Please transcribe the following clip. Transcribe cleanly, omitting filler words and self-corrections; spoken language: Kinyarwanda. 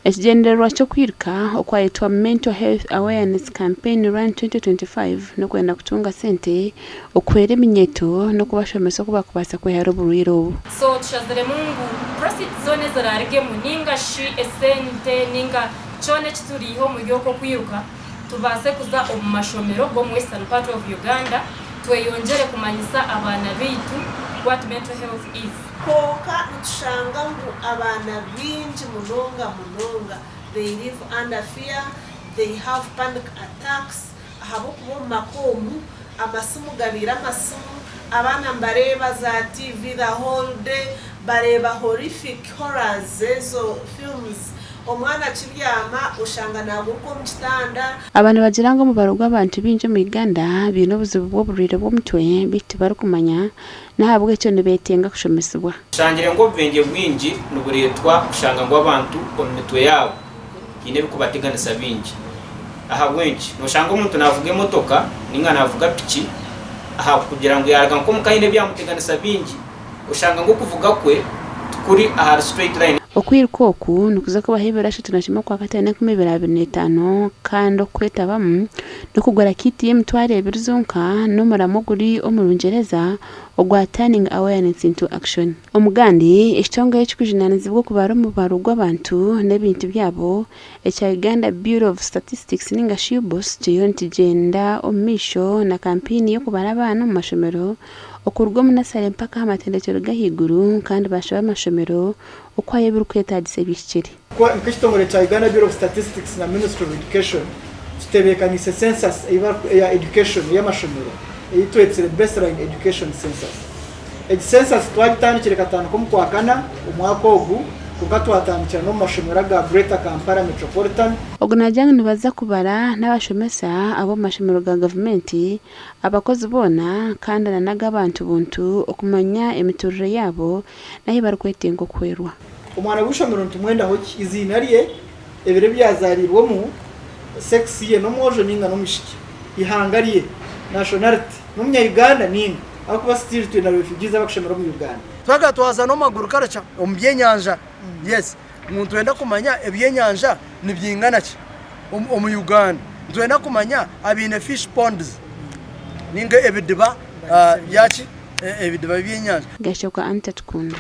Ekigendererwa kyo kwiruka okwayitwa Mental Health Awareness Campaign Run 2025 no kwenda kutunga sente okwera eminyeto no kubashomesa kuba kubasa kwehera oburwire obu. So tushazire Mungu proceeds zone zararige muninga shi esente ninga chone kituriho mu byoko kwiruka tubase kuza omu mashomero go mu Western part of Uganda tweyongere kumanyisa abana bitu what mental health is. Koka utushanga ngu abana bingi munonga they live under fear, they have panic attacks ahabo kuba makomu amasimu gabira amasimu abana mbareba za TV the whole day bareba horrific horrors ezo films omwana kibyama ushanga naguko mu kitanda. Abantu bagiranga mu barugo abantu binje mu Uganda bino obuzibu bw'oburwire bw'omutwe bitu barikumanya nahabwe ekyo nibetenga kushomesebwa. Shangire ngo bwenge bwingi nuburetwa kushanga ngo abantu omu mitwe yabo ine bikubateganisa bingi aha bwenki noshanga omuntu navuga emotoka ninga navuga piki aha kugira ngo yaraga nko mukayine byamuteganisa bingi ushanga ngo kuvuga kwe tukuri aha straight line. Okwiruka oku nukuza ko bahebera shatu na shima kwa katane 2025 kandi okwetabamu nokugora kiti y'emitwaro 2 zonka n'omuramo guri omurungereza ogwa turning awareness into action. Omugandi ekitongole ekikujunanizibwa kubara mu barugo abantu n'ebintu byabo ekya Uganda Bureau of Statistics ninga Shibos kiyonti genda omisho na kampeni yo kubara abana mu mashomero okurwa munasare mpaka amatendekero gahiguru kandi bashaba amashomero okwaye birukwetagise bikiri. Kwa nk'ekitongole kya Uganda Bureau of Statistics na Ministry of Education kitebekanise census ya education y'amashomero eyitwetsere baseline education census. Egi census twagitandikire katano ko mukwakana umwaka ogu kukatwatandikira no mashomero ga Greater Kampala Metropolitan. Ogunajanga nibaza kubara n'abashomesa abo mashomero ga government abakozi bona kandi nanaga abantu buntu okumanya emiturire yabo nahi barikwetenga okwerwa. Omwana w'ishomero ntumwenda hoki izina rye ebire byazarirwo mu sex ye no mwojo ninga no mishiki ihanga rye nationality n'umunya Uganda ninga akuba still twe na refugees abakushomero mu Uganda. Twaga twaza no maguru karacha ombyenyanja. Yes, umuntu wenda kumanya ebyenyanja nibyingana ki omu Uganda. Twenda kumanya abine fish ponds ninga ebidiba yaki ebidiba byenyanja. Gashoka anta tukunda.